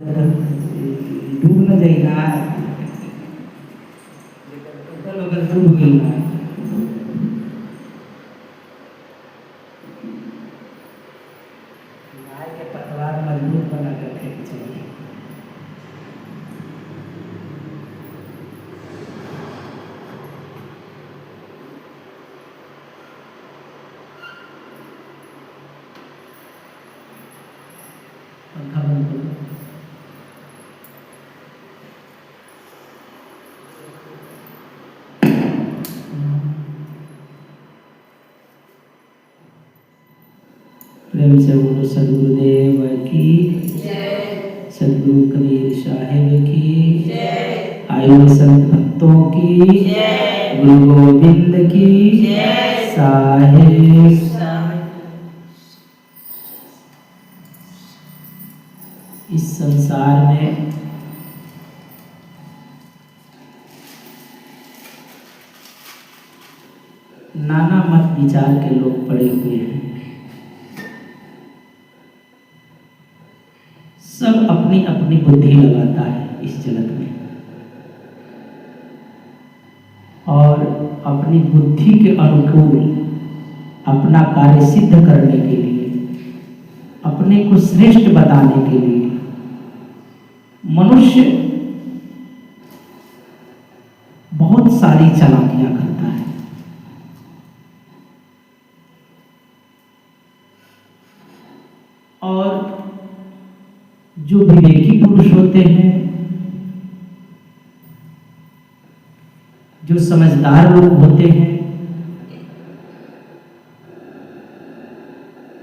डूब न जाइना टोटल अगर डूब गई ना गाय के पतवार मजबूत बना कर रखने चाहिए। पंखा बंद करो। प्रेम से बोलो सदगुरुदेव की जय, सदगुरु कबीर साहिब की जय, आयु संत भक्तों की जय, गुरु गोविंद की जय साहिब। इस संसार में नाना मत विचार के लोग पड़े हुए हैं। सब अपनी अपनी बुद्धि लगाता है इस जगत में और अपनी बुद्धि के अनुकूल अपना कार्य सिद्ध करने के लिए, अपने को श्रेष्ठ बताने के लिए मनुष्य बहुत सारी चालाकियां करता है। और जो विवेकी पुरुष होते हैं, जो समझदार लोग होते हैं,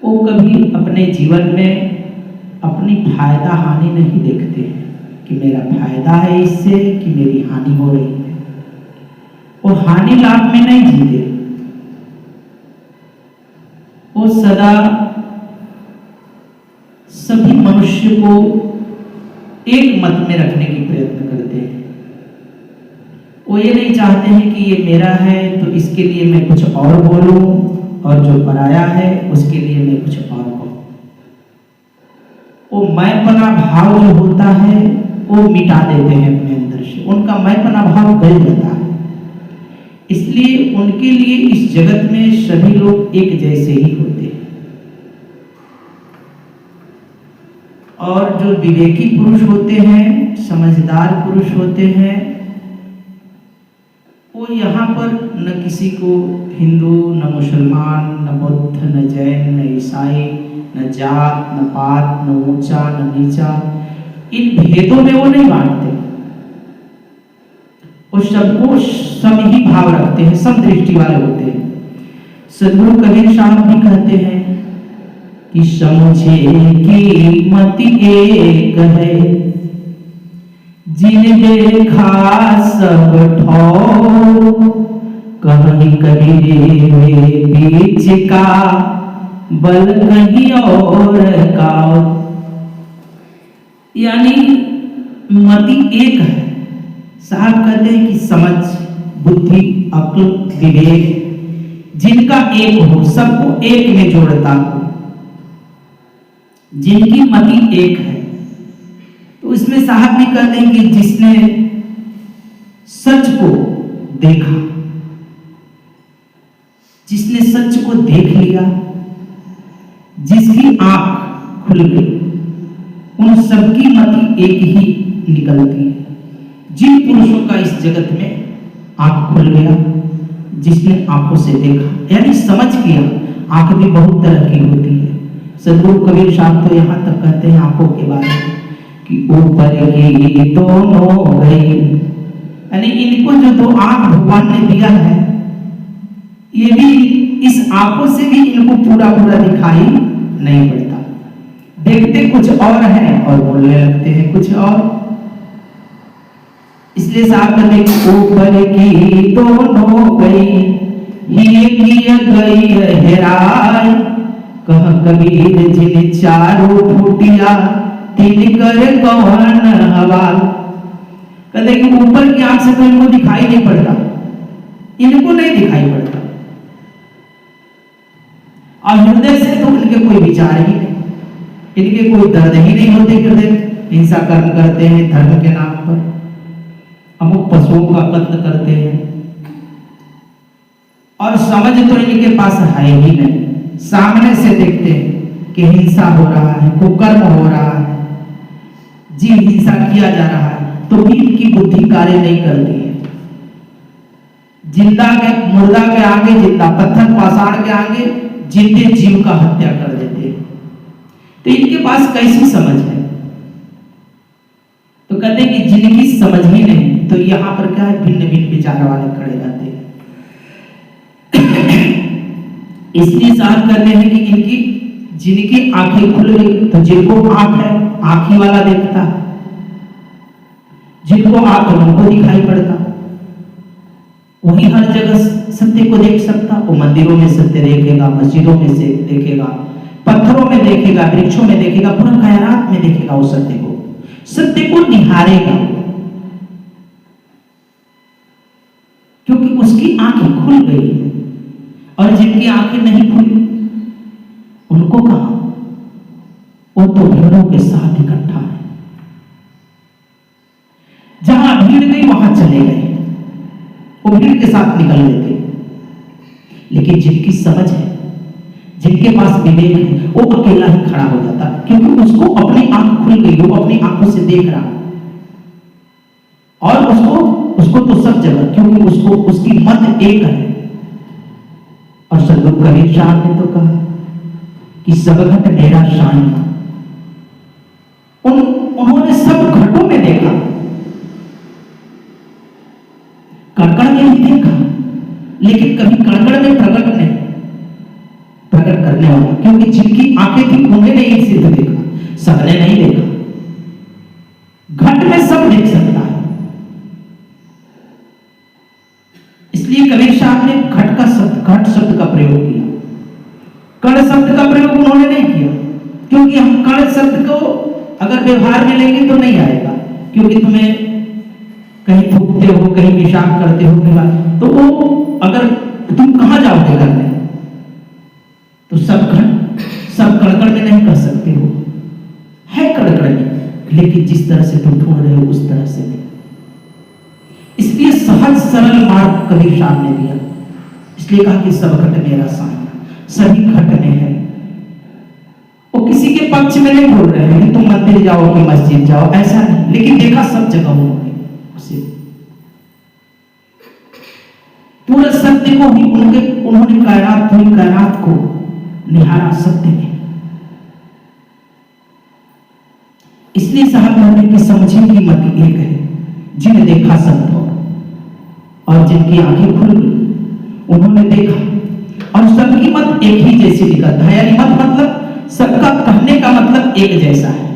वो कभी अपने जीवन में अपनी फायदा हानि नहीं देखते हैं कि मेरा फायदा है इससे कि मेरी हानि हो रही है। वो हानि लाभ में नहीं जीते, वो सदा सभी मनुष्य को एक मत में रखने की प्रयत्न करते हैं। वो ये नहीं चाहते हैं कि ये मेरा है तो इसके लिए मैं कुछ और बोलूं और जो पराया है उसके लिए मैं कुछ और कहूं। वो मैंपना भाव जो होता है वो मिटा देते हैं अपने अंदर से, उनका मैंपना भाव गल जाता है। इसलिए उनके लिए इस जगत में सभी लोग एक जैसे ही होते हैं। और जो विवेकी पुरुष होते हैं, समझदार पुरुष होते हैं, वो यहाँ पर न किसी को हिंदू, न मुसलमान, न बुद्ध, न जैन, न ईसाई, न जात, न पात, न ऊंचा, न नीचा, इन भेदों में वो नहीं बांटते। वो सबको सम ही भाव रखते हैं, सम दृष्टि वाले होते हैं। सदगुरु कबीर साहब भी कहते हैं कि समझे की मति एक है, जिन देखा सब ठौर, कहीं कबीर में बीच का बल कहीं और का। यानी मति एक है। साहब कहते हैं कि समझ, बुद्धि, अक्ल, विवेक जिनका एक हो, सबको एक में जोड़ता हो, जिनकी मति एक है, तो इसमें साहब भी कहते हैं कि जिसने सच को देखा, जिसने सच को देख लिया, जिसकी आंख खुल गई, उन सबकी मति एक ही निकलती है। जिन पुरुषों का इस जगत में आंख खुल गया, जिसने आंखों से देखा, यानी समझ किया। आंख भी बहुत तरह की होती है। सदगुरु कबीर साहब तो यहाँ तक कहते हैं आंखों के बारे में कि ऊपर की दोनों गई, यानी इनको जो दो आंख भगवान ने दिया है, ये भी इस आंखों से भी इनको पूरा पूरा दिखाई नहीं पड़ता। देखते कुछ और है और बोलने लगते हैं कुछ और। इसलिए साहब कहते हैं ऊपर की दोनों गई, ही गई हेराय, कह कबीर जिन चारों फूटिया, तीन कर कौन हवाल। कहते कि ऊपर की आंख से तो इनको दिखाई नहीं पड़ता, इनको नहीं दिखाई पड़ता, और हृदय से तो इनके कोई विचार ही नहीं, इनके कोई दर्द ही नहीं होते हृदय। हिंसा कर्म करते हैं धर्म के नाम पर, अमुक पशुओं का कत्ल करते हैं और समझ तो इनके पास है ही नहीं। सामने से देखते हैं कि हिंसा हो रहा है, कुकर्म हो रहा है, जीव हिंसा किया जा रहा है, तो भी इनकी बुद्धि कार्य नहीं करती है। जिंदा के मुर्दा के आगे जिंदा, पत्थर पाषाण के आगे जिंदे जीव का हत्या कर देते हैं। तो इनके पास कैसी समझ है? तो कहते हैं कि जिनकी समझ ही नहीं, तो यहां पर क्या है, भिन्न भिन्न विचार वाले खड़े रहते हैं। इसलिए साहब कहते हैं कि इनकी जिनकी आंखें खुल गई, तो जिनको आंख है आंख ही वाला देखता है, जिनको आंख है उनको दिखाई पड़ता, वही हर जगह सत्य को देख सकता। वो मंदिरों में सत्य देखेगा, मस्जिदों में से देखेगा, पत्थरों में देखेगा, वृक्षों में देखेगा, पूरा कायनात में देखेगा। वो सत्य को निहारेगा, क्योंकि उसकी आंखें खुल गई। और जिनकी आंखें नहीं खुली उनको कहा, वो तो भीड़ों के साथ इकट्ठा है, जहां भीड़ गई वहां चले गए, वो भीड़ के साथ निकल लेते। लेकिन जिनकी समझ है, जिनके पास विवेक है, वो अकेला ही खड़ा हो जाता, क्योंकि उसको अपनी आंख खुल गई, वो अपनी आंखों से देख रहा। और उसको तो सब जगह, क्योंकि उसको उसकी मत एक है। और सदगुरु कबीर साहब ने तो कहा कि सब घट मेरा शान। उन्होंने सब घटों में देखा, कड़कड़ में ही देखा, लेकिन कभी कड़कड़ में प्रकट करने वाला, क्योंकि जिनकी आंखें थी उन्होंने एक सिद्ध देखा, सबने नहीं देखा। घट में सब देख सकता है। इसलिए कबीर साहब ने घट शब्द का प्रयोग किया, कण शब्द का प्रयोग उन्होंने नहीं किया, क्योंकि हम कण शब्द को अगर व्यवहार में लेंगे तो नहीं आएगा। क्योंकि तुम्हें कहीं थूकते हो, कहीं पेशाब करते हो, तो वो अगर तुम कहां जाओगे करने, तो सब कड़कड़ में नहीं कर सकते हो, है कड़कड़ में, लेकिन जिस तरह से तुम ढूंढ रहे हो उस तरह से नहीं। इसलिए सहज सरल मार्ग कबीर साहब ने दिया। इसलिए कहा कि सब घट मेरा सामना, सभी घट में है। वो किसी के पक्ष में नहीं बोल रहे हैं कि तुम मंदिर जाओ कि मस्जिद जाओ, ऐसा नहीं, लेकिन देखा सब जगह उन्होंने उसे पूरा सत्य को ही उन्होंने कायनात को निहारा सत्य में। इसलिए साहब कहते कि समझे की मत एक है, जिन्हें देखा सब हो, और जिनकी आंखें खुल गई उन्होंने देखा, और सबकी मत एक ही जैसी निकलता है। यानी मत मतलब सबका कहने का मतलब एक जैसा है।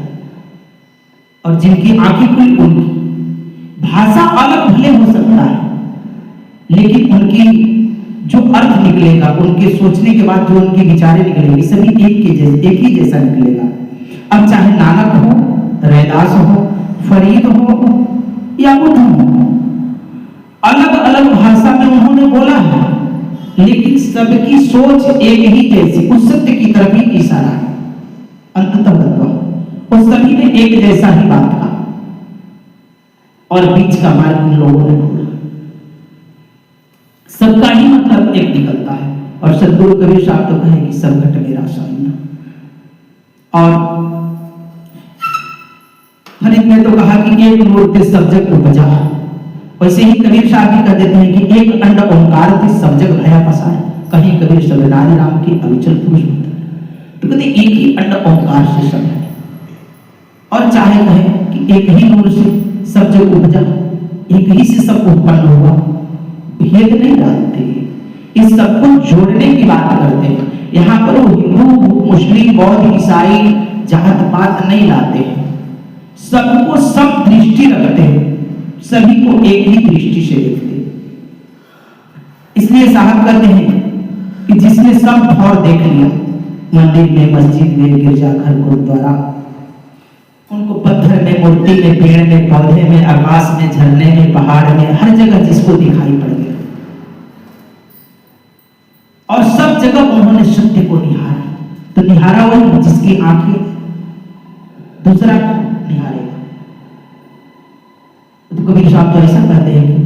और जिनकी आंखें खुली, उनकी भाषा अलग भले हो सकता है, लेकिन उनकी जो अर्थ निकलेगा, उनके सोचने के बाद जो उनकी विचारें निकलेंगी, सभी एक ही जैसा निकलेगा। अब चाहे नानक हो, रैदास हो, फरीद हो या बुद्ध हो, अलग अलग भाषा में उन्होंने बोला है, लेकिन सबकी सोच एक ही जैसी, उस सत्य की तरफ ही इशारा है। अंततः वो सभी ने एक जैसा ही बात कहा, और बीच का मार्ग उन लोगों ने ढूंढा। सबका ही मतलब एक निकलता है। और सदगुरु कबीर साहब तो कहे कि सब घट मेरा शान। और फरीद ने तो कहा कि एक मूर्ति सब जग उपजा। वैसे ही कबीर साहब भी कह देते हैं कि एक अंड ओंकार थी सब जग भया पसार। कहीं कबीर सबनारी राम की अविचल पुरुष होता है, तो कहते एक ही अंड ओंकार से सब है। और चाहे कहे कि एक ही नूर से सब जग उपजा, एक ही से सब उत्पन्न हुआ, भेद नहीं डालते, इस सबको जोड़ने की बात करते हैं। यहाँ पर वो हिंदू, मुस्लिम, बौद्ध, ईसाई, जात पात नहीं लाते हैं, सबको सब दृष्टि रखते हैं, सभी को एक ही दृष्टि से देखते हैं। इसलिए साहब कहते हैं कि जिसने सब ठौर देख लिया, मंदिर में, मस्जिद में, गिरजाघर, गुरुद्वारा, उनको पत्थर में, मूर्ति में, पेड़ में, पौधे में, आकाश में, झरने में, पहाड़ में, हर जगह जिसको दिखाई पड़ गया, और सब जगह उन्होंने सत्य को निहारा। तो निहारा वही जिसकी आंखें दूसरा निहारेगा। तो कबीर साहब तो ऐसा कहते हैं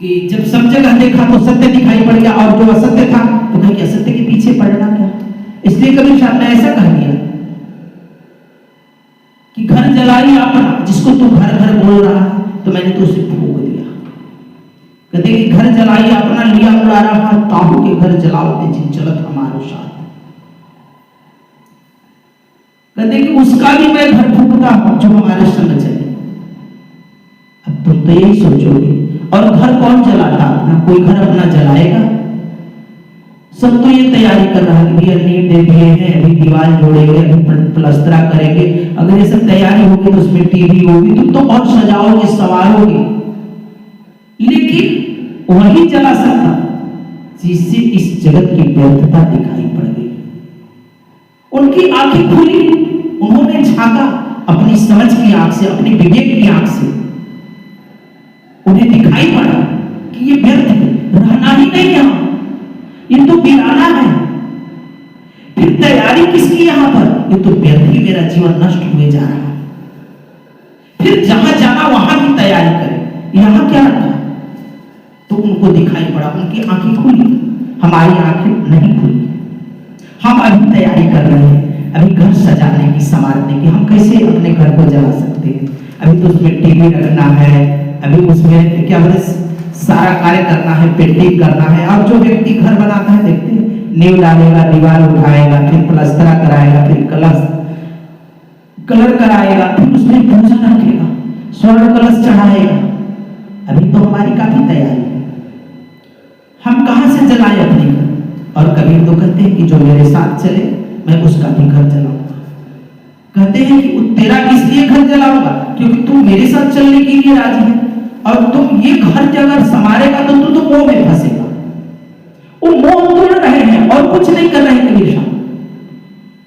कि जब सब जगह देखा तो सत्य दिखाई पड़ गया, और जो असत्य था तो कहीं असत्य के पीछे पड़ना क्या। इसलिए कबीर साहब ने ऐसा कह दिया कि घर जलाई अपना, जिसको तू घर घर बोल रहा है तो मैंने तो उसे फूंक दिया। कहते कि घर जलाई अपना लिया उड़ा रहा, ताहू के घर जलाओ जिन चलत हमारो साथ। कहते कि उसका भी मैं घर फूंकता हूं जो हमारे संग चले। अब तुम तो यही सोचोगे, और घर कौन जलाता अपना? कोई घर अपना जलाएगा? सब तो ये तैयारी कर रहा है कि भैया नींव दे दिए हैं, अभी दीवार जोड़ेंगे, अभी प्लस्तरा करेंगे। अगर ये सब तैयारी होगी तो उसमें टीवी होगी, तुम तो और सजाओगे, संवारोगे, लेकिन वही जला सकता जिससे इस जगत की व्यर्थता दिखाई पड़ गई। उनकी आंखें खुली, उन्होंने झांका अपनी समझ की आंख से, अपनी विवेक की आंख से। उन्हें दिखाई पड़ा कि ये व्यर्थ है, रहना ही नहीं यहां, ये तो वीराना है। फिर तैयारी किसकी यहां पर? ये तो व्यर्थ ही मेरा जीवन नष्ट हुए जा रहा है। फिर जहां जाना वहां की तैयारी करें, यहां क्या रखा? तो उनको दिखाई पड़ा, उनकी आंखें खुली, हमारी आंखें नहीं खुली। हम अभी तैयारी कर रहे हैं, अभी घर सजाने की, संवारने की। हम कैसे अपने घर को जला सकते हैं? अभी तो उसमें टीवी रखना है, अभी उसमें क्या बोले सारा कार्य करना है, पेंटिंग करना है। अब जो व्यक्ति घर बनाता है, देखते हैं नींव डालेगा, दीवार उठाएगा, फिर प्लस्तरा कराएगा, फिर कलर कराएगा, फिर उसमें पूजा रखेगा, स्वर्ण कलश चढ़ाएगा। अभी तो हमारी काफी तैयारी है, हम कहां से जलाएं अपने घर? और कबीर तो कहते हैं कि जो मेरे साथ चले मैं उसका भी घर जलाऊंगा। कहते हैं कि तेरा इसलिए घर जलाऊंगा क्योंकि तू मेरे साथ चलने के लिए राजी है, और तुम ये घर अगर संभालेगा तो तू तो मोह में फंसेगा। वो मोह तोड़ रहे हैं और कुछ नहीं कर रहे कबीर साहब।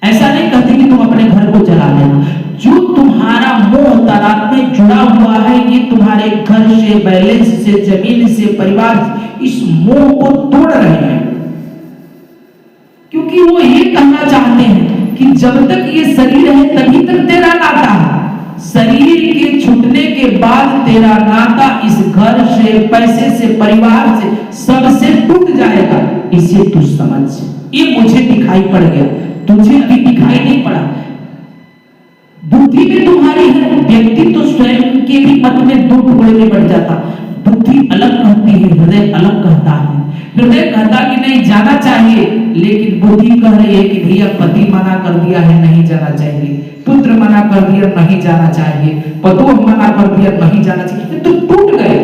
ऐसा नहीं कहते कि तुम अपने घर को जला लेना। जो तुम्हारा मोह तादाद में जुड़ा हुआ है, ये तुम्हारे घर से, बैलेंस से, जमीन से, परिवार से, इस मोह को तोड़ रहे हैं। क्योंकि वो ये कहना चाहते हैं कि जब तक ये शरीर है तभी तक तेरा नाता है, शरीर के छूटने के बाद तेरा नाता इस घर से, पैसे से, परिवार से, सबसे टूट जाएगा। इसे तू समझ। ये मुझे दिखाई पड़ गया, तुझे अभी दिखाई नहीं पड़ा। बुद्धि में तुम्हारी है, व्यक्ति तो स्वयं के भी मत में दो टुकड़े में बढ़ जाता। बुद्धि अलग कहती है, हृदय अलग कहता है। हृदय कहता कि नहीं जाना चाहिए, लेकिन बुद्धि कह रही है कि भैया पति मना कर दिया है, नहीं जाना चाहिए, पुत्र मना कर दिया नहीं जाना चाहिए, पतोह मना कर दिया नहीं जाना चाहिए। तुम टूट गए।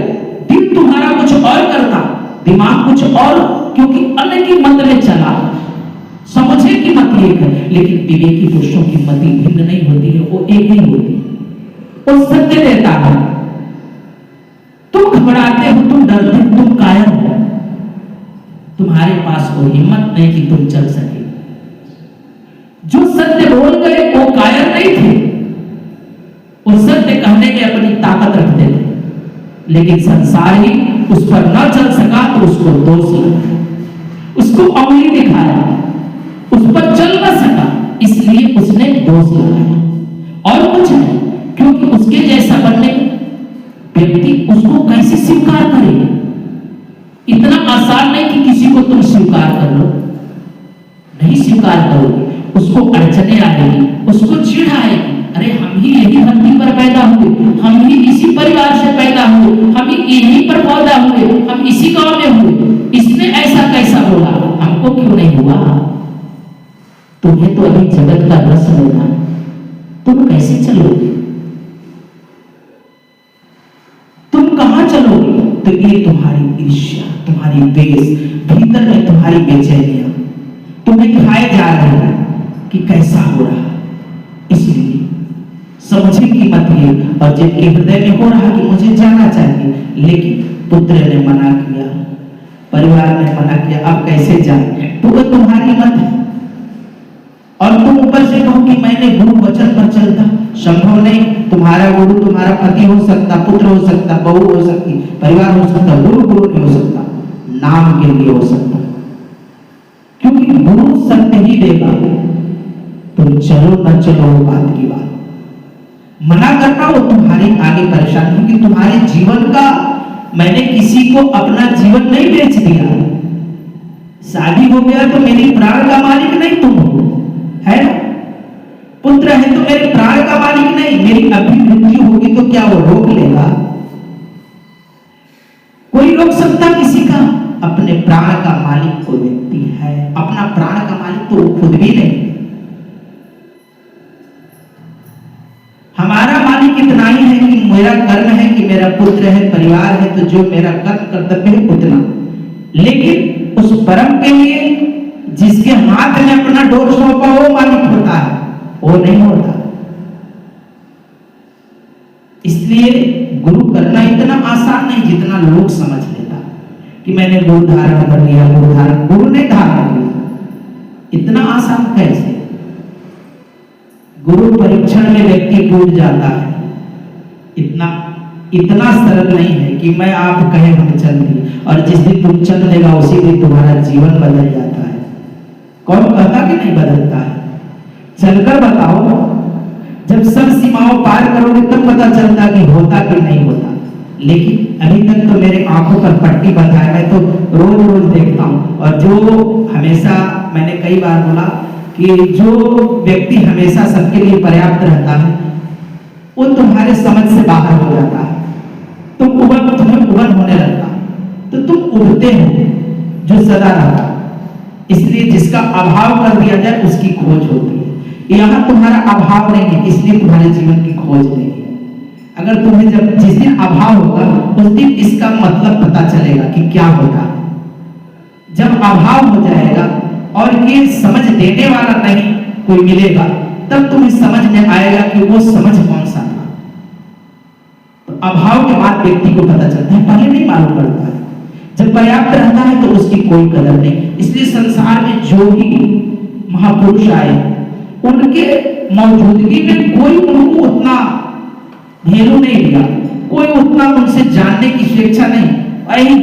दिल तुम्हारा कुछ और करता, दिमाग कुछ और, क्योंकि अन्य की मत में चला। समझे कि मत एक है, लेकिन विवेकी पुरुषों की मति भिन्न नहीं होती है, वो एक ही होती है। वो सत्य देता है। तुम घबराते हो, तुम डरते हो, तुम कायर हो, तुम्हारे पास वो हिम्मत नहीं कि तुम चल सके। जो सत्य बोल गए वो कायर नहीं थे, वो सत्य कहने में अपनी ताकत रखते थे, लेकिन संसार ही उस पर न चल सका तो उसको दोष लगा, उसको उंगली दिखाया, उस पर चल न सका इसलिए उसने दोष लगाया और कुछ नहीं। क्योंकि उसके जैसा बनने व्यक्ति उसको कैसे स्वीकार करे? इतना आसान नहीं कि किसी को तुम स्वीकार कर लो, नहीं स्वीकार करोगे, उसको अड़चने आएगी, उसको चिढ़ आएगी। अरे हम ही यही धरती पर पैदा हुए, हम ही इसी परिवार से पैदा हुए, हम ही यहीं पर पैदा हुए, हम इसी गांव में हुए, इसने ऐसा कैसा बोला, हमको क्यों नहीं हुआ? तुम्हें तो अभी जगत का रस लेना, तुम कैसे चलोगे? तुम कहां चलोगे? तो ये तुम्हारी ईर्ष्या, तुम्हारी द्वेष, भीतर में तुम्हारी बेचैनियां तुम्हें खाए जा रहे हैं कि कैसा हो रहा। इसलिए समझे की मत ये, और जिनके हृदय में हो रहा कि मुझे जाना चाहिए, लेकिन पुत्र ने मना किया, परिवार ने मना किया, अब कैसे जाए? तो वो तुम्हारी मत है। और तुम ऊपर से कहो कि मैंने गुरु वचन पर चलता, संभव नहीं। तुम्हारा गुरु तुम्हारा पति हो सकता, पुत्र हो सकता, बहू हो सकती, परिवार हो सकता, गुरु नहीं हो सकता, नाम के लिए हो सकता। क्योंकि गुरु सत्य ही देगा, तुम चलो न चलो वो बात की बात। मना करना वो तुम्हारी आगे परेशानी, क्योंकि तुम्हारे जीवन का मैंने किसी को अपना जीवन नहीं बेच दिया। शादी हो गया तो मेरी प्राण का मालिक नहीं तुम हो, है ना? पुत्र है तो मेरे प्राण का मालिक नहीं। मेरी अभी मृत्यु होगी तो क्या वो रोक लेगा? कोई रोक सकता किसी का? अपने प्राण का मालिक कोई व्यक्ति है, अपना प्राण का मालिक तो वो खुद भी नहीं। हमारा मालिक इतना ही है कि मेरा कर्म है, कि मेरा पुत्र है, परिवार है, तो जो मेरा कर्म कर्तव्य है उतना। लेकिन उस परम के लिए जिसके हाथ में अपना डोर सौंपा वो मालिक होता है, वो नहीं होता। इसलिए गुरु करना इतना आसान नहीं जितना लोग समझ लेता कि मैंने गुरु धारण कर लिया, गुरु ने धारण किया। इतना आसान कैसे? गुरु परीक्षण में व्यक्ति टूट जाता है। इतना सरल नहीं है कि मैं आप कहे हम चल दिए और जिस दिन तुम चल देगा उसी दिन तुम्हारा जीवन बदल जाता है। कौन कहता कि नहीं बदलता है? चलकर बताओ। जब सब सीमाओं पार करोगे तब पता चलता कि होता कि नहीं होता। लेकिन अभी तक तो मेरे आंखों पर पट्टी बंधा है, मैं तो रोज रोज देखता हूँ। और जो हमेशा, मैंने कई बार बोला कि जो व्यक्ति हमेशा सबके लिए पर्याप्त रहता है वो तुम्हारे समझ से बाहर हो जाता है। तुम्हें उबन होने लगता, तो तुम उबते हो जो सदा रहता। इसलिए जिसका अभाव कर दिया जाए उसकी खोज होती है। यहाँ तुम्हारा अभाव नहीं है, इसलिए तुम्हारे जीवन की खोज नहीं है। अगर तुम्हें जब जिस दिन अभाव होगा उस दिन इसका मतलब पता चलेगा कि क्या होता है। जब अभाव हो जाएगा और ये समझ देने वाला नहीं कोई मिलेगा, तब तुम्हें समझ में आएगा कि वो समझ कौन सा था। तो अभाव के बाद व्यक्ति को पता चलता है, पहले नहीं मालूम पड़ता है। जब पर्याप्त रहता है तो उसकी कोई कदर नहीं। इसलिए संसार में जो भी महापुरुष आए उनके मौजूदगी में कोई उनको उतना वैल्यू नहीं दिया, कोई उतना उनसे जानने की स्वेच्छा नहीं। वही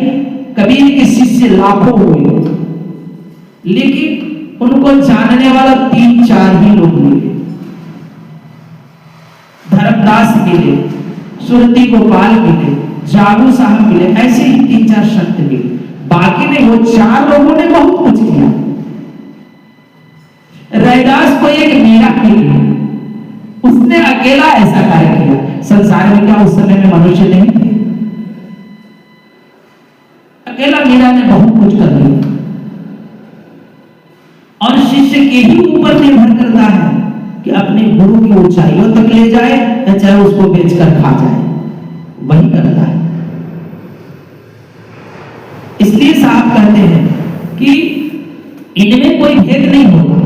कबीर के शिष्य लाखों हुए, लेकिन उनको जानने वाला 3-4 ही लोग मिले। धर्मदास मिले, सुरती गोपाल मिले, जागू साहब मिले, ऐसे ही 3-4 संत मिले। बाकी नहीं, वो 4 लोगों ने बहुत कुछ किया। रैदास को एक मीरा मिली, उसने अकेला ऐसा कार्य किया। संसार में क्या उस समय में मनुष्य नहीं थे? अकेला मीरा ने बहुत कुछ कर लिया। और शिष्य के ही ऊपर निर्भर करता है कि अपने गुरु की ऊंचाइयों तक ले जाए या चाहे उसको बेचकर खा जाए, वही करता है। इसलिए साहब कहते हैं कि इनमें कोई भेद नहीं होता।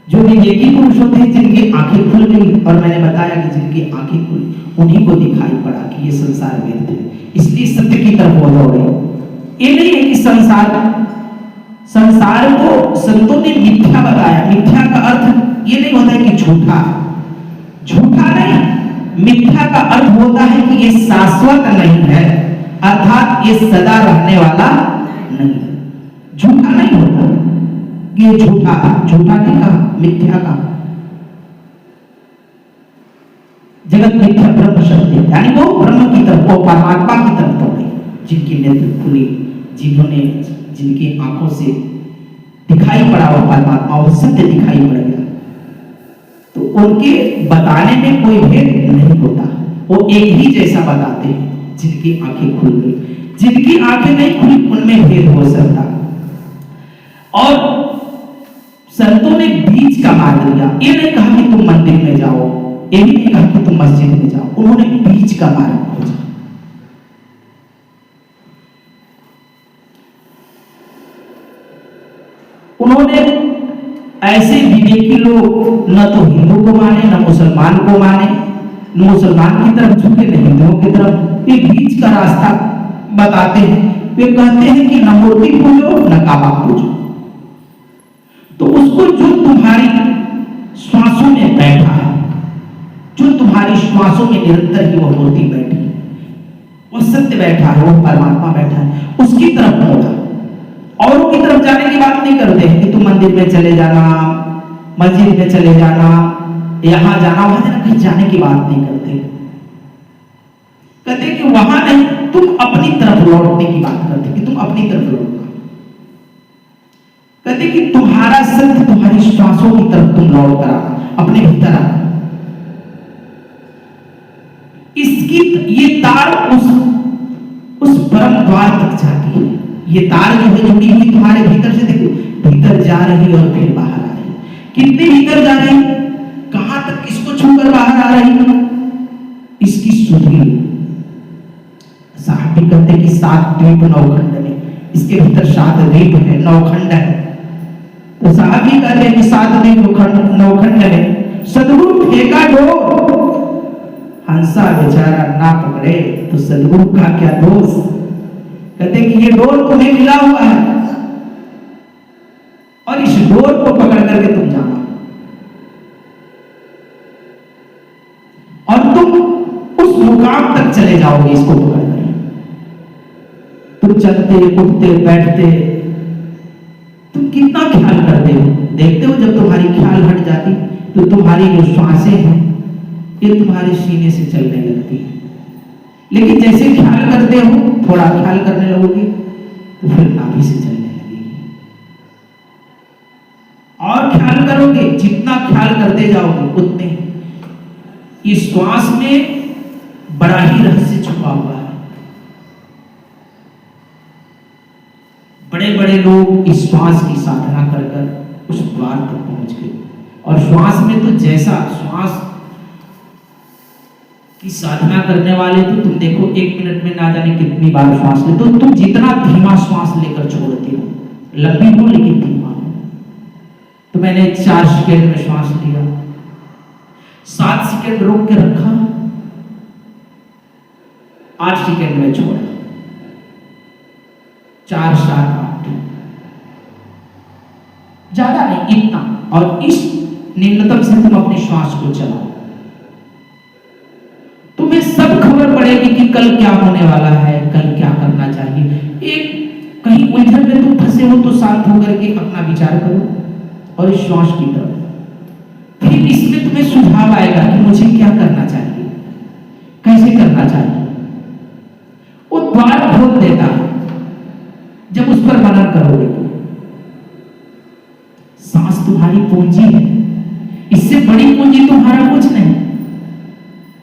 जो विवेकी पुरुष होते हैं जिनकी आंखें खुल गई, और मैंने बताया कि जिनकी आंखें खुली उन्हीं को दिखाई पड़ा कि ये संसार व्यर्थ है, इसलिए सत्य की तरफ वो दौड़े। ये नहीं है कि संसार को संतों ने मिथ्या बताया। मिथ्या का अर्थ ये नहीं होता है कि झूठा, झूठा नहीं, मिथ्या का अर्थ होता है कि ये शाश्वत नहीं है, अर्थात ये सदा रहने वाला नहीं। झूठा नहीं होता, ये झूठा नहीं कहा, मिथ्या का। जगत मिथ्या ब्रह्म शक्ति, यानी वो ब्रह्म की तरफ, वो परमात्मा की तरफ दौड़े। जिनकी नेत्र खुली, जिनकी आंखों से दिखाई पड़ा वो परमात्मा, वो सत्य दिखाई पड़ गया, तो उनके बताने में कोई भेद नहीं होता। वो एक ही जैसा बताते हैं। जिनकी आंखें खुल गई, जिनकी आंखें नहीं खुली उनमें भेद हो सकता। और संतों ने बीच का मार्ग दिया। ये नहीं कहा कि तुम मंदिर में जाओ, ये भी नहीं कहा कि तुम मस्जिद में जाओ, उन्होंने बीच का मार्ग खोजा। उन्होंने ऐसे विवेकी लोग न तो हिंदू को माने न मुसलमान को माने, न मुसलमान की तरफ झुके न हिंदुओं की तरफ, ये बीच का रास्ता बताते हैं। वे कहते हैं कि न मूर्ति पूजो न काबा पूजो। तो उसको जो तुम्हारी श्वासों में बैठा है, जो तुम्हारी श्वासों में निरंतर ही वो मूर्ति बैठी है, वो सत्य बैठा है, वो परमात्मा बैठा है, उसकी तरफ मोड़ा। औरों की तरफ जाने की बात नहीं करते हैं कि तुम मंदिर में चले जाना, मस्जिद में चले जाना, यहां जाना वहां जाना, कहीं जाने की बात नहीं करते। कहते कि वहां नहीं, तुम अपनी तरफ लौटने की बात करते कि तुम अपनी तरफ लौटना। कहते कि तुम्हारा सत्य तुम्हारी श्वासों की तरफ तुम लौट कर आना, अपने भीतर आना। इसकी ये तार उस परम द्वार तक जाती है। ये तार जो है जुड़ी हुई तुम्हारे भीतर से, देखो भीतर जा रही है और फिर बाहर आ रही है। कितने भीतर जा रही है, कहां तक किसको छूकर बाहर आ रही है, इसकी सुधि। साहब भी कहते कि 7 द्वीप 9 खंड में, इसके भीतर 7 द्वीप है, 9 खंड है। तो साहब भी कहते हैं कि 7 द्वीप 9 खंड है। सदगुरु फेंका डोर, हंसा बेचारा ना पकड़े तो सदगुरु का क्या दोष। कहते कि ये डोर तुम्हें मिला हुआ है और इस डोर को पकड़ करके तुम जाना, और तुम उस मुकाम तक चले जाओगे इसको पकड़ कर। तुम चलते उठते बैठते तुम कितना ख्याल करते हो, देखते हो जब तुम्हारी ख्याल हट जाती तो तुम्हारी जो श्वासें हैं ये तुम्हारे सीने से चलने लगती है। लेकिन जैसे ख्याल करते हो, थोड़ा ख्याल करने लगोगे तो फिर नाभि से चलने लगेगी, और ख्याल करोगे, जितना ख्याल करते जाओगे उतने। इस श्वास में बड़ा ही रहस्य छुपा हुआ है। बड़े बड़े लोग इस श्वास की साधना कर कर उस द्वार तक पहुंच गए। और श्वास में तो जैसा श्वास की साधना करने वाले तो तुम देखो 1 मिनट में ना जाने कितनी बार श्वास ले, तो तुम जितना धीमा श्वास लेकर छोड़ते हो, लंबी हो लेकिन धीमा हो। तो मैंने 4 सेकेंड में श्वास लिया, 7 सेकेंड रोक के रखा, 8 सेकेंड में छोड़ा, 4 7 8, ज्यादा नहीं, इतना। और इस निम्नतम से तुम अपनी श्वास को चलाओ, तुम्हें सब खबर पड़ेगी कि कल क्या होने वाला है, कल क्या करना चाहिए। एक कहीं उलझन में तुम फंसे हो तो शांत होकर के अपना विचार करो और इस श्वास की तरफ। फिर इसमें तुम्हें सुझाव आएगा कि मुझे क्या करना चाहिए, कैसे करना चाहिए। वो द्वार खोल देता है जब उस पर मनन करोगे तो। सांस तुम्हारी पूंजी है, इससे बड़ी पूंजी तुम्हारा कुछ नहीं।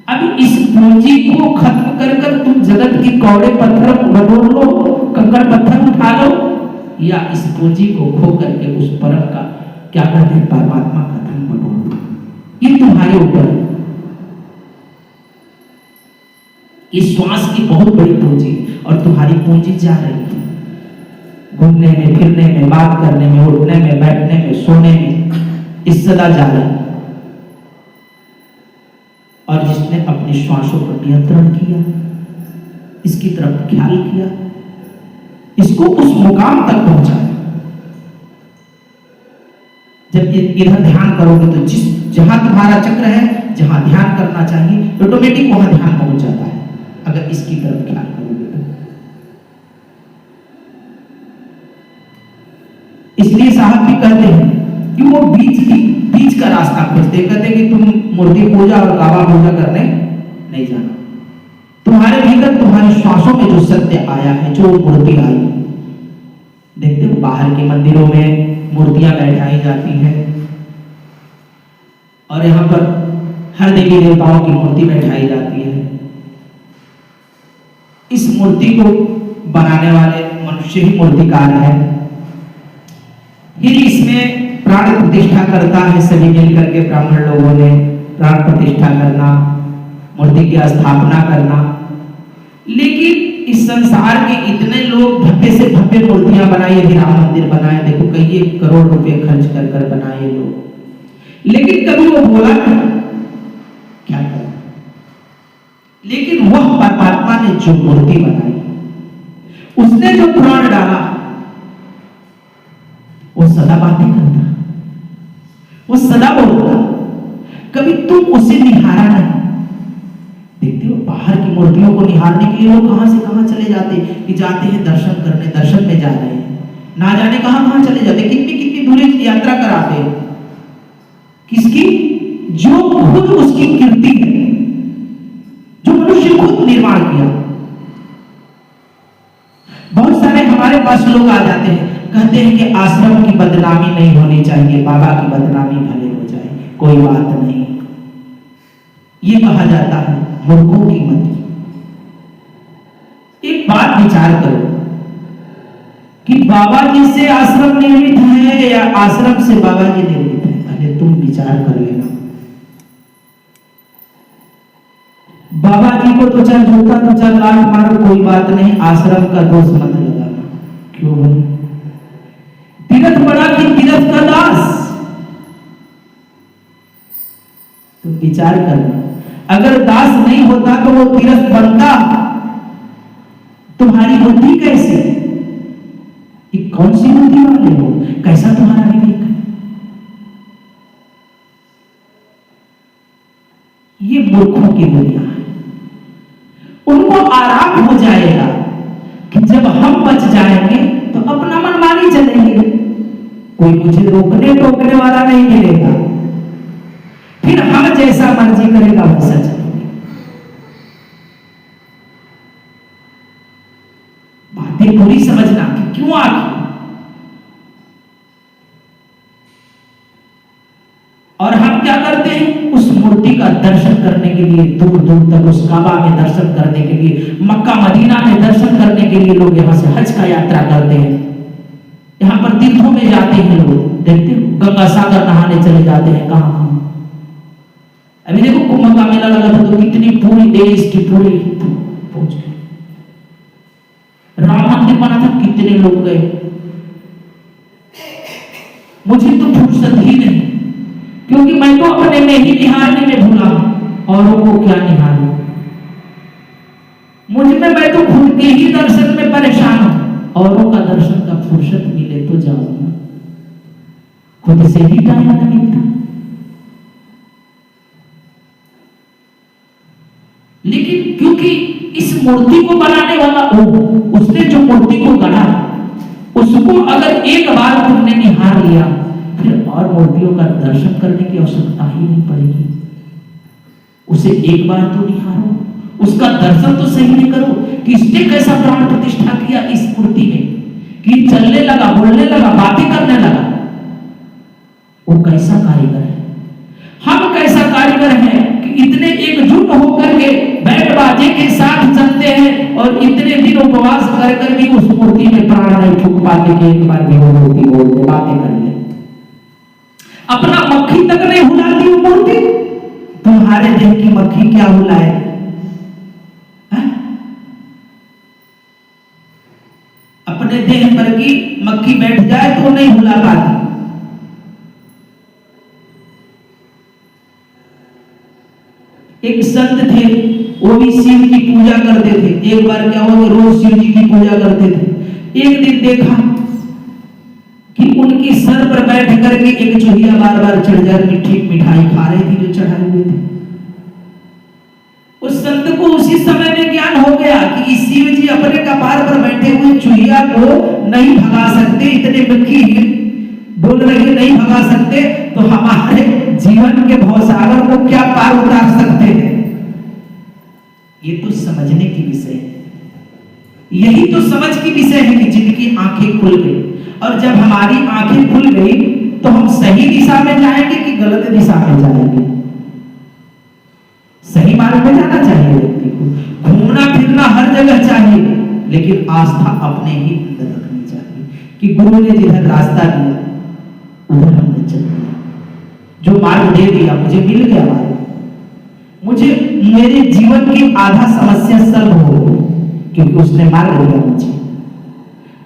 अब इस पूंजी को खत्म कर कर तुम जगत की कौड़े पत्थर बटोर लो, कंकड़ पत्थर उठा लो, या इस पूंजी को खो करके उस परम का क्या कहते हैं परमात्मा का धन बटोर लो। ये तुम्हारे ऊपर है। इस श्वास की बहुत बड़ी पूंजी, और तुम्हारी पूंजी जा रही है घूमने में, फिरने में, बात करने में, उठने में, बैठने में, सोने में, इस सदा जा रही है। और जिसने अपनी श्वासों पर नियंत्रण किया, इसकी तरफ ख्याल किया, इसको उस मुकाम तक पहुंचाया। जब इधर ध्यान करोगे तो जहां तुम्हारा चक्र है, जहां ध्यान करना चाहिए, ऑटोमेटिक वहां ध्यान पहुंच जाता है, अगर इसकी तरफ ख्याल करोगे तो। इसलिए साहब भी कहते हैं कि वो बीच का रास्ता खोजते, कहते हैं कि तुम मूर्ति पूजा और काबा पूजा करने नहीं जाना। तुम्हारे भीतर तुम्हारे श्वासों में जो सत्य आया है, जो मूर्ति आई, देखते हो बाहर के मंदिरों में मूर्तियां बैठाई जाती हैं, और यहाँ पर हर देवी देवताओं की मूर्ति बैठाई जाती है। इस मूर्ति को बनाने वाले मनुष्य ही मूर्तिकार है। फिर इसमें प्राण प्रतिष्ठा करता है, सभी मिल करके ब्राह्मण लोगों ने प्राण प्रतिष्ठा करना, मूर्ति की स्थापना करना। लेकिन इस संसार के इतने लोग भव्य से भव्य मूर्तियां बनाई, अभी राम मंदिर बनाए, देखो कई करोड़ रुपए खर्च कर कर बनाए लोग, लेकिन कभी वो बोला क्या करा। लेकिन वह परमात्मा ने जो मूर्ति बनाई, उसने जो प्राण डाला, वो सदा बातें करता, वो सदा बोलता, कभी तुम उसे निहारा नहीं। देखते हो बाहर की मूर्तियों को निहारने के लिए लोग कहां से कहां चले जाते, कि जाते हैं दर्शन करने, दर्शन में जा रहे हैं, ना जाने कहां चले जाते, कितनी कितनी दूरी की यात्रा कराते हैं। किसकी? जो खुद उसकी कीर्ति है, जो मनुष्य खुद निर्माण किया। बहुत सारे हमारे पास लोग आ जाते हैं, कहते हैं कि आश्रम की बदनामी नहीं होनी चाहिए, बाबा की बदनामी भले हो जाए, कोई बात नहीं। ये कहा जाता है मूर्खों की मति। एक बात विचार करो कि बाबा जी से आश्रम निर्मित है या आश्रम से बाबा जी निर्मित है? पहले तुम विचार कर लेना। बाबा जी को तो चाहे जूता तो चाहे लात मारो, कोई बात नहीं, आश्रम का दोष मत लगाना। क्यों भाई? तीर्थ बड़ा कि तीर्थ का दास? तो विचार करना, अगर दास नहीं होता तो वो तीर्थ बनता। तुम्हारी बुद्धि कैसी? ये कौन सी बुद्धि वाले हो? कैसा तुम्हारा विवेक है? ये मूर्खों की बुद्धियां हैं। उनको आराम हो जाएगा कि जब हम बच जाएंगे तो अपना मनमानी चलेंगे, कोई मुझे रोकने टोकने वाला नहीं मिलेगा, फिर हम जैसा मर्जी करेगा वैसा चलेंगे। बातें पूरी समझना कि क्यों आखिर। और हम क्या करते हैं? उस मूर्ति का दर्शन करने के लिए दूर दूर तक, उस काबा में दर्शन करने के लिए, मक्का मदीना में दर्शन करने के लिए लोग यहाँ से हज का यात्रा करते हैं। यहाँ पर तीर्थों में जाते हैं लोग, देखते हो गंगा सागर नहाने चले जाते हैं। कहाँ कहाँ अभी देखो कुंभ का मेला लगा था तो कितनी पूरी देश की पूरी पहुंच गई। राम मंदिर बना था, कितने लोग गए। मुझे तो फुर्सत ही नहीं, क्योंकि मैं तो अपने में ही निहारने में भूला हूं, औरों को क्या निहारूं। मुझ में मैं तो खुद के ही दर्शन में परेशान हूं, औरों का दर्शन का फुर्सत मिले तो जाऊंगा, खुद से ही टाइम नहीं मिलता। लेकिन क्योंकि इस मूर्ति को बनाने वाला उसने जो मूर्ति को गढ़ा, उसको अगर एक बार तुमने निहार लिया, फिर और मूर्तियों का दर्शन करने की आवश्यकता ही नहीं पड़ेगी। उसे एक बार तो निहारो, उसका दर्शन तो सही नहीं करो कि इसने कैसा प्राण प्रतिष्ठा किया इस मूर्ति में, कि चलने लगा, बोलने लगा, बातें करने लगा। वो कैसा कारीगर है, हम कैसा कारीगर है कि इतने एकजुट होकर के बैंड बाजे के साथ चलते हैं और इतने दिन उपवास कर कर भी उस मूर्ति में प्राण नहीं फूंक पाते कि एक बार भी वो मूर्ति बोल दे, बातें कर ले। अपना मक्खी तक नहीं हुलाती वो मूर्ति, तुम्हारे देह की मक्खी क्या हुलाए? अपने देह पर की मक्खी बैठ जाए तो नहीं हुला पाती। एक संत थे, वो भी शिव की पूजा करते थे। एक बार क्या हुआ, रोज शिव जी की पूजा करते थे। एक दिन देखा कि उनकी सर पर बैठ करके एक चूहिया बार बार चढ़ जा मीठी मिठाई खा रही थी जो चढ़ाए हुए थे। उस संत को उसी समय में ज्ञान हो गया कि शिव जी अपने कपार पर बैठे हुए चूहिया को नहीं भगा सकते, इतने मिठी बोल रही नहीं भगा सकते, तो हमारे जीवन के भवसागर को क्या पार उतार सकते हैं? ये तो समझने की विषय है, यही तो समझ की विषय है कि जिनकी आंखें खुल गई। और जब हमारी आंखें खुल गई तो हम सही दिशा में जाएंगे कि गलत दिशा में जाएंगे? सही मार्ग में जाना चाहिए व्यक्ति को, घूमना फिरना हर जगह चाहिए, लेकिन आस्था अपने ही अंदर रखनी चाहिए कि गुरु ने जिधर रास्ता दिया उधर हमने चल दिया, जो मार्ग दे दिया मुझे मिल गया मार्ग, मुझे मेरे जीवन की आधा समस्या सॉल्व हो गई क्योंकि उसने मार्ग दिया मुझे।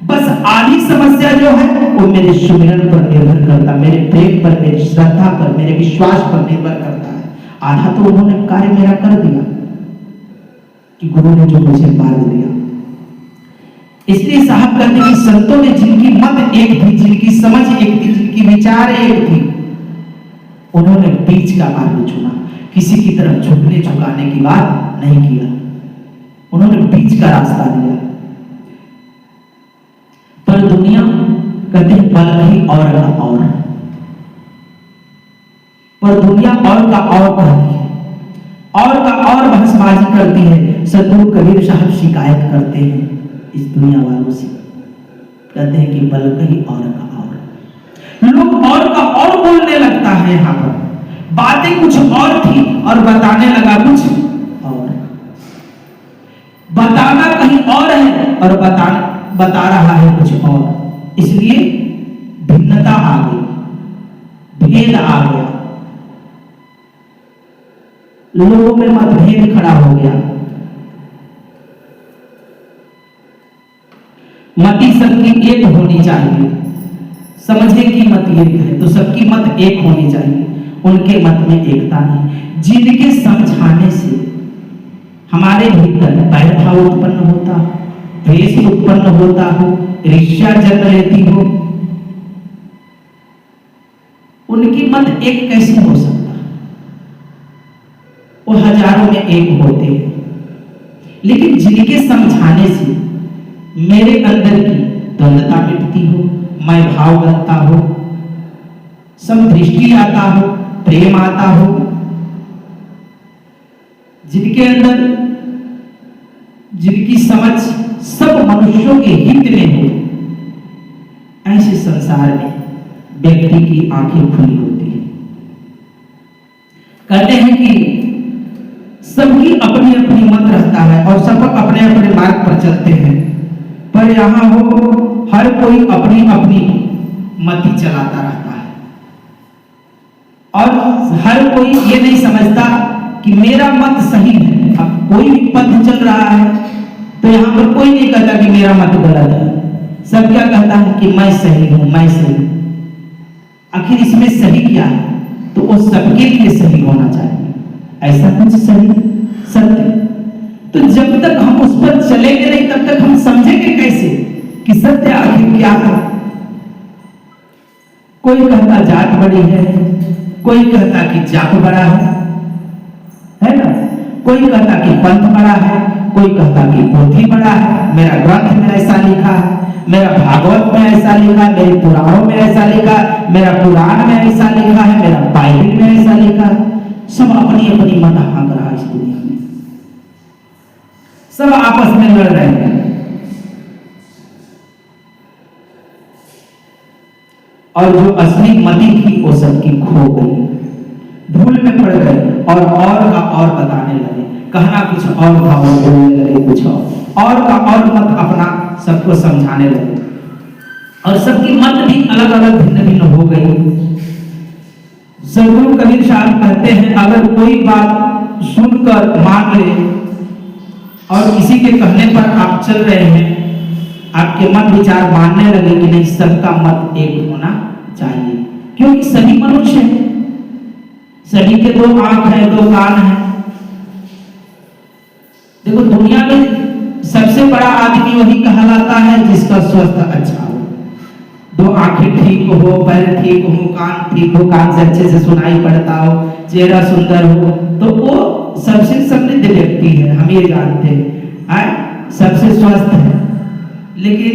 बस आधी समस्या जो है वो मेरे सुमिरन पर निर्भर करता, मेरे प्रेम पर, मेरी श्रद्धा पर, मेरे विश्वास पर निर्भर करता है। आधा तो उन्होंने कार्य मेरा कर दिया कि गुरु ने जो मुझे मार्ग दिया। इसलिए साहब कहते हैं कि संतों ने जिनकी मत एक थी, जिनकी समझ एक थी, जिनकी विचार एक थी, उन्होंने बीच का मार्ग चुना, किसी की तरफ झुकने झुकाने की बात नहीं किया, उन्होंने बीच का रास्ता दिया। पर दुनिया कहते हैं पल ही और का और, पर दुनिया और का और कहती है, और का और बहसबाजी करती है। सदगुरु कबीर साहब शिकायत करते हैं इस दुनिया वालों से, कहते हैं कि बल कहीं और का और, लोग और का और बोलने लगता है। यहाँ पर बातें कुछ और थी और बताने लगा कुछ और, बताना कहीं और है और बता रहा है कुछ और, इसलिए भिन्नता आ गई, भेद आ गया, लोगों में मतभेद खड़ा हो गया। मति सबकी एक होनी चाहिए, समझे कि मत एक है तो सबकी मत एक होनी चाहिए, उनके मत में एकता नहीं। जिनके समझाने से हमारे भीतर बैरभाव उत्पन्न होता, द्वेष उत्पन्न होता हो, ईर्ष्या जन्म लेती हो, उनकी मत एक कैसे हो सकता? वो हजारों में एक होते हैं। लेकिन जिनके समझाने से मेरे अंदर की द्वंद्वता मिटती हो, मैं भाव बनता हो, समदृष्टि आता हो, प्रेम आता हो, जिनके अंदर जिनकी समझ सब मनुष्यों के हित में हो, ऐसे संसार में व्यक्ति की आंखें खुली होती है। कहते हैं कि सबकी अपनी अपनी मत रहता है और सब अपने अपने मार्ग पर चलते हैं, पर यहां हो हर कोई अपनी अपनी मति चलाता रहता है और हर कोई ये नहीं समझता कि मेरा मत सही है। अब कोई भी पथ चल रहा है तो यहां पर कोई नहीं कहता कि मेरा मत गलत है, सब क्या कहता है कि मैं सही हूं, मैं सही। आखिर इसमें सही क्या है? तो वो सबके लिए सही होना चाहिए, ऐसा कुछ सही सत्य। तो जब तक हम उस पर चलेंगे नहीं तब तक हम समझेंगे कैसे कि सत्य आखिर क्या है। कोई कहता जात बड़ी है, कोई कहता कि जात बड़ा है ना, कोई कहता कि पंथ बड़ा है, कोई कहता कि पोथी बड़ा है, मेरा ग्रंथ में ऐसा लिखा है, मेरा भागवत में ऐसा लिखा है, मेरे पुराणों में ऐसा लिखा है, मेरा पुराण में ऐसा लिखा है, मेरा बाइबल में ऐसा लिखा है। सब अपनी अपनी मत हाँक रहा है इस दुनिया में, सब आपस में लड़ रहे हैं। और जो असली मति थी वो सबकी खो गई, भूल में पड़ गए और का और बताने लगे, कहना कुछ और था और बोलने लगे कुछ और का और मत अपना सबको समझाने लगे और सबकी मत भी अलग अलग भिन्न भिन्न हो गई। सदगुरु कबीर साहब कहते हैं अगर कोई बात सुनकर मान ले और किसी के कहने पर आप चल रहे हैं, आपके मन विचार मानने लगे कि नहीं सबका मत एक होना चाहिए, क्योंकि सभी मनुष्य हैं, सभी के दो आंख हैं, दो कान हैं। देखो दुनिया में सबसे बड़ा आदमी वही कहलाता है जिसका स्वास्थ्य अच्छा हो, दो आंखें ठीक हो, पैर ठीक हो, कान ठीक हो, कान से अच्छे से सुनाई पड़ता हो, चेहरा सुंदर हो, तो वो सबसे समृद्ध व्यक्ति है, हम ये जानते हैं, सबसे स्वस्थ है। लेकिन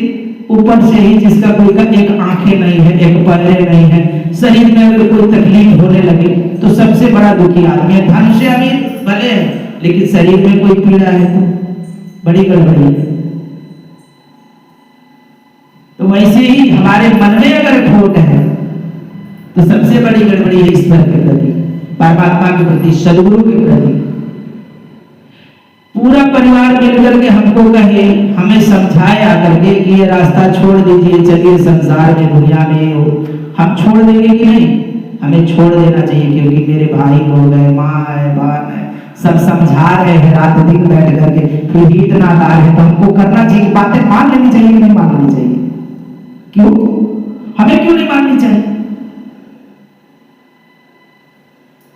ऊपर से ही जिसका कोई का एक आंखें नहीं है, एक पैर नहीं है, शरीर में अगर कोई तकलीफ होने लगे तो सबसे बड़ा दुखी आदमी है। धन से अमीर भले है लेकिन शरीर में कोई पीड़ा है तो बड़ी गड़बड़ी है। तो वैसे ही हमारे मन में अगर खोट है तो सबसे बड़ी गड़बड़ी है ईश्वर के प्रति, परमात्मा के प्रति, सदगुरु के प्रति। पूरा परिवार मिलकर के हमको कहे, हमें समझाए आकर के कि ये रास्ता छोड़ दीजिए, चलिए संसार में दुनिया में हो, हम छोड़ देंगे कि नहीं? हमें छोड़ देना चाहिए, क्योंकि मेरे भाई लोग हैं, माँ है, बहन है, सब समझा रहे हैं रात दिन बैठ करके, फिर भी इतना दार है तो हमको करना चाहिए, बातें मान लेनी चाहिए कि नहीं मान लेनी चाहिए? क्यों हमें क्यों नहीं माननी चाहिए?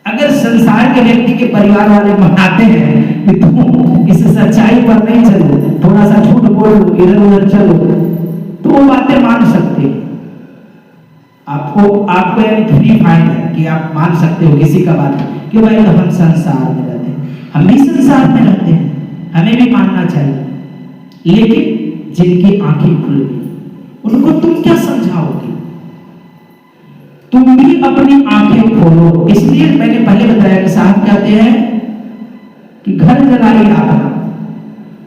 अगर संसार के व्यक्ति के परिवार वाले मनाते हैं कि तुम इस सच्चाई पर नहीं चलो, थोड़ा सा झूठ बोलो, इधर उधर चलो, तो वो बातें मान सकते हैं। आपको यानी फ्री माइंड है कि आप मान सकते हो किसी का बात, क्यों भाई? तो हम संसार में रहते हैं, हम भी संसार में रहते हैं, हमें भी मानना चाहिए। लेकिन जिनकी आंखें खुल गई उनको तुम क्या समझाओगे? तुम भी अपनी आंखें खोलो। इसलिए मैंने पहले बताया कि साहब कहते हैं कि घर जलाइए अपना।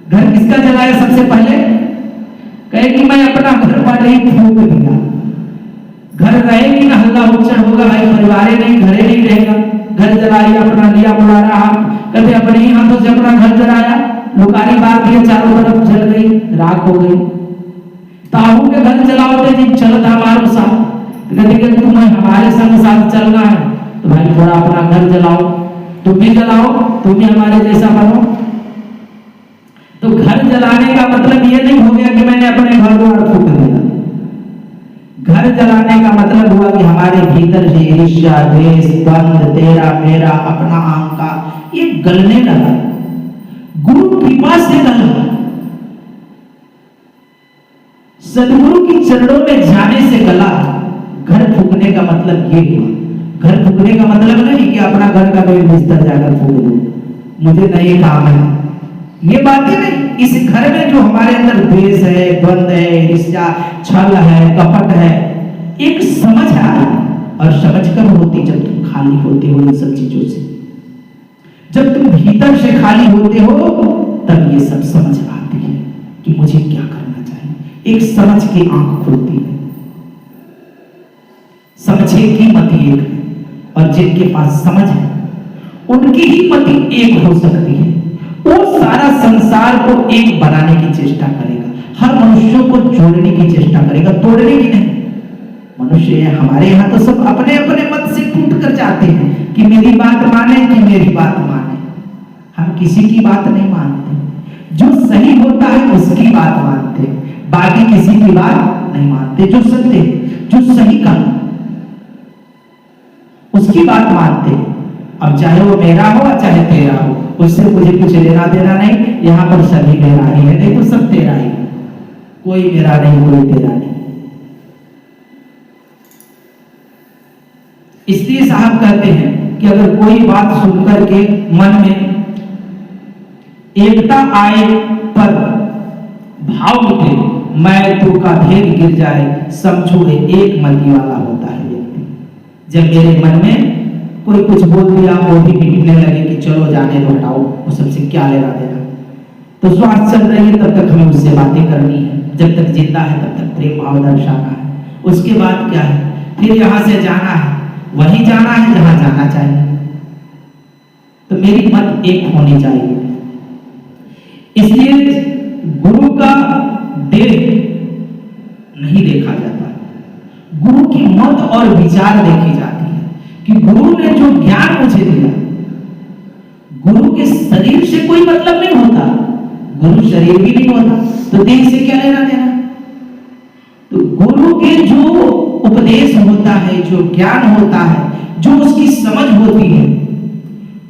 घर किसका जलाया सबसे पहले? कहे कि मैं अपना घर पहले ही फूंक दिया। घर रहेगी ना हल्ला उच्चर होगा, भाई परिवार नहीं, घरे नहीं रहेगा। घर जलाइए अपना, लिया बुला रहा, कभी अपने ही हाथों से अपना घर जलाया, लुकारी बार दिए, चारों तरफ जल गई, राख हो गई। ताहू के घर जलाओगे जी, चलता हमारे साथ, कहते कि तुम्हें हमारे संग साथ चलना है तो भाई थोड़ा अपना घर जलाओ, तुम भी जलाओ, तुम भी हमारे जैसा बनो। तो घर जलाने का मतलब ये नहीं हो गया कि मैंने अपने घर द्वार फूंक दिया। घर जलाने का मतलब हुआ कि हमारे भीतर से ईर्ष्या, द्वेष, द्वंद, तेरा मेरा, अपना अहंकार ये गलने लगा। गुरु कृपा से गला। सदगुरु की चरणों में जाने से गला। घर फूकने का मतलब ये हुआ। घर फूकने का मतलब नहीं कि अपना घर का कोई बिस्तर जाकर फूक दो, मुझे नहीं काम है, ये बातें नहीं। इस घर में जो हमारे अंदर द्वेष है, द्वंद है, ईर्ष्या, छल है, कपट है, एक समझ आए। और समझ कब होती? जब तुम खाली होते हो इन सब चीजों से। जब तुम भीतर से खाली होते हो तब ये सब समझ आती है कि मुझे क्या करना चाहिए। एक समझ की आंख खुलती है। समझे की मति एक है, और जिनके पास समझ है उनकी ही मति एक हो सकती है। वो सारा संसार को एक बनाने की चेष्टा करेगा, हर मनुष्यों को जोड़ने की चेष्टा करेगा, तोड़ने की नहीं। मनुष्य हमारे यहाँ तो सब अपने अपने मत से टूट कर जाते हैं कि मेरी बात माने कि मेरी बात माने। हम किसी की बात नहीं मानते। जो सही होता है उसकी बात मानते, बाकी किसी की बात नहीं मानते। जो सत्य, जो सही का उसकी बात मानते। अब चाहे वो मेरा हो चाहे तेरा हो, उससे मुझे कुछ लेना देना नहीं। यहाँ पर सभी मेरा ही है, नहीं तो सब तेरा ही। कोई मेरा नहीं, कोई तेरा नहीं। इसलिए साहब कहते हैं कि अगर कोई बात सुनकर के मन में एकता आए पर भाव उठे, मैं तू का भेद गिर जाए, समझो एक मति वाला होता है व्यक्ति। जब मेरे मन में कोई कुछ बोल दिया, वो भी मिटने लगे कि चलो जाने दो, हटाओ, वो सबसे क्या लेना देना। तो श्वास चल रही है तब तक हमें उससे बातें करनी है, जब तक जिंदा है तब तक प्रेम भाव दर्शाना है। उसके बाद क्या है? फिर यहाँ से जाना है, वही जाना है जहां जाना चाहिए। तो मेरी मत एक होनी चाहिए। इसलिए गुरु का देह नहीं देखा जाता, गुरु की मत और विचार देखी जाती है कि गुरु ने जो ज्ञान मुझे दिया। गुरु के शरीर से कोई मतलब नहीं होता, गुरु शरीर भी नहीं होता, तो देह से क्या लेना देना। तो गुरु के जो उपदेश होता है, जो ज्ञान होता है, जो उसकी समझ होती है,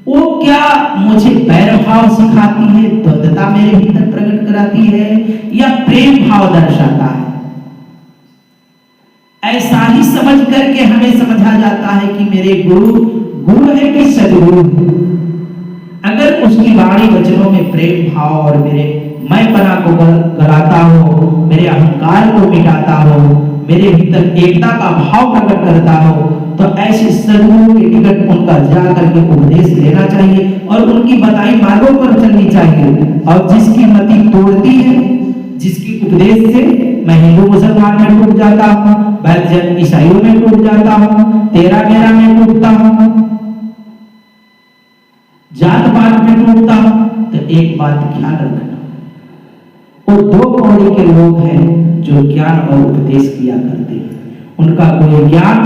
वो क्या मुझे वैर भाव सिखाती है, द्वंद्वता मेरे भीतर प्रकट कराती है, या प्रेम भाव दर्शाता है। ऐसा ही समझ करके हमें समझा जाता है कि मेरे गुरु है कि सदगुरु है। अगर उसकी वाणी वचनों में प्रेम भाव और मेरे मैंपना को गलाता हो, मेरे अहंकार को मिटाता हो, मेरे भीतर एकता का भाव प्रकट करता हो, तो ऐसे सदगुरु के निकट उनका जा करके उपदेश लेना चाहिए और उनकी बताई मार्गों पर चलनी चाहिए। और जिसकी मति तोड़ती है, जिसके उपदेश से मैं हिंदू मुसलमान में टूट जाता हूँ, बौद्ध जैन ईसाइयों में टूट जाता हूँ, तेरा मेरा में टूटता हूँ, जात पात में टूटता हूँ, तो एक बात ख्याल रखना, वो दो कौड़ी के लोग हैं जो ज्ञान और उपदेश किया करते हैं। उनका कोई ज्ञान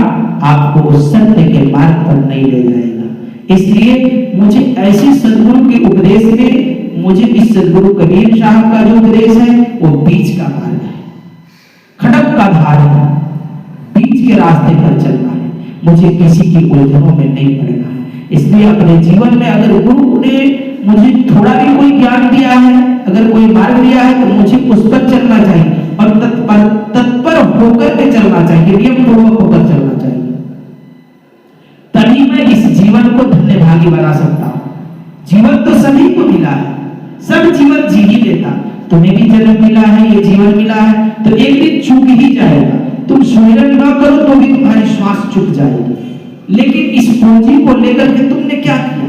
आपको सत्य के मार्ग पर नहीं ले जाएगा। इसलिए मुझे ऐसे सदगुरु के उपदेश में, मुझे इस सदगुरु कबीर साहब का जो उपदेश है वो बीच का मार्ग है, खड़क का धार है, बीच के रास्ते पर चलना है। मुझे किसी की उलझनों में नहीं पड़ना है। इसलिए अपने जीवन में अगर गुरु ने मुझे थोड़ा भी कोई ज्ञान दिया है, अगर कोई मार्ग दिया है, तो मुझे उस पर चलना चाहिए और तत्पर होकर के चलना चाहिए, नियम पूर्वक होकर चलना चाहिए। तभी मैं इस जीवन को धन्यभागी बना सकता हूं। जीवन तो सभी को मिला है, सब जीवन जी ही लेता। तुम्हें भी जन्म मिला है, ये जीवन मिला है, तो एक दिन चूक ही जाएगा। तुम सुमिरन ना करो तो भी तुम्हारी श्वास चुक जाएगी। लेकिन इस पूंजी को लेकर के तुमने क्या किया?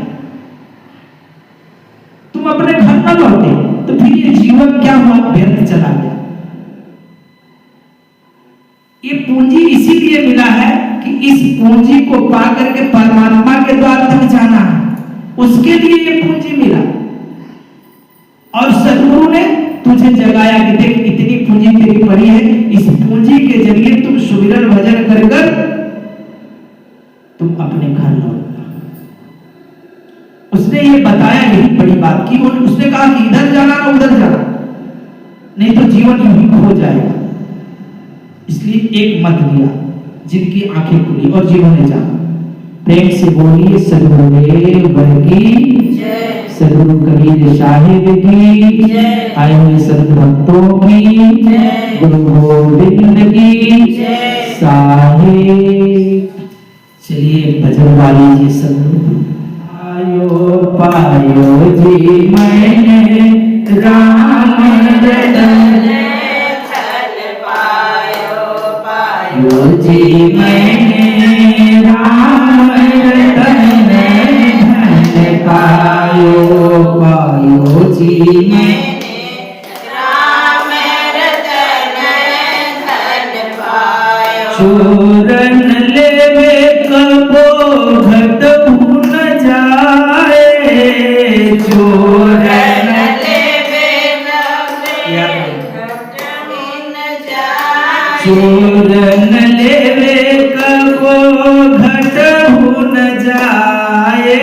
तुम अपने घर न लौटे, तो फिर ये जीवन क्या हुआ? व्यर्थ चला गया। ये पूंजी इसीलिए मिला है कि इस पूंजी को पा करके परमात्मा के द्वार तक जाना है, उसके लिए ये पूंजी मिला। और सदगुरु ने तुझे जगाया कि देख इतनी पूंजी तेरी पड़ी है, इस पूंजी के जरिए तुम सुमिरन भजन कर कर तुम अपने घर लौटना। उसने ये बताया, यही बड़ी बात की। उसने कहा कि इधर जाना ना उधर जाना, नहीं तो जीवन यूं ही खो जाएगा। इसलिए एक मत लिया, जिनकी आंखें खुली और जिन्होंने जाना। प्रेम से बोलिए सदगुरुदेव की जय, सदगुरु कबीर साहिब की जय, आए हुए सदगुरु भक्तों की जय, गुरु गोविंद की जय साहिब। चलिए भजन वाली जी सदगुरु। आयो पायो जी मैंने राम रतन जी मैंने राम रतन धन पायो, पायो जी मैंने राम रतन धन पायो। चोरन लेवे कबो घट न जाए, चोरन चोरन लेवे कबो घट न जाए,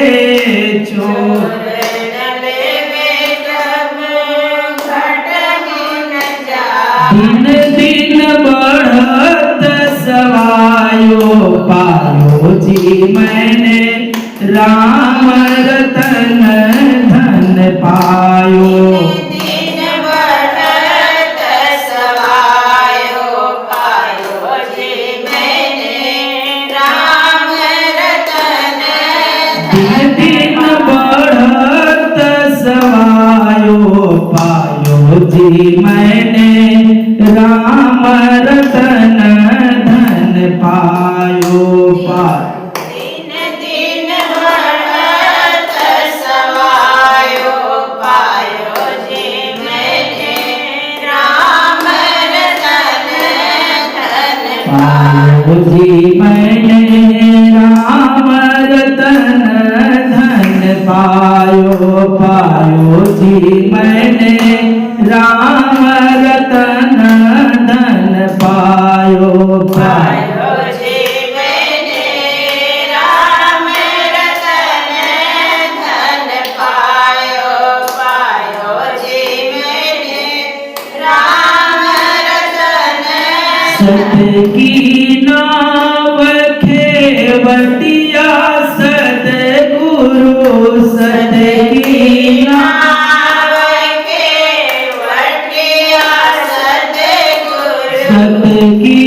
चोरन लेवे कबो घट न जाए। दिन दिन बढ़त सवायो, पायो जी मैंने राम रतन धन पायो। जी मैंने राम रतन धन पायो, दिन दिन बढ़त सवायो, पायो जी मैंने राम रतन धन पायो। जी मैंने राम रतन धन पायो, पायो जी मैंने राम रतन धन पायो, पायो जी मैंने राम रतन धन पायो, पायो जी मैंने राम रतन। सत की नाव खेवटिया सतगुरु, सत की नाव की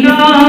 नाव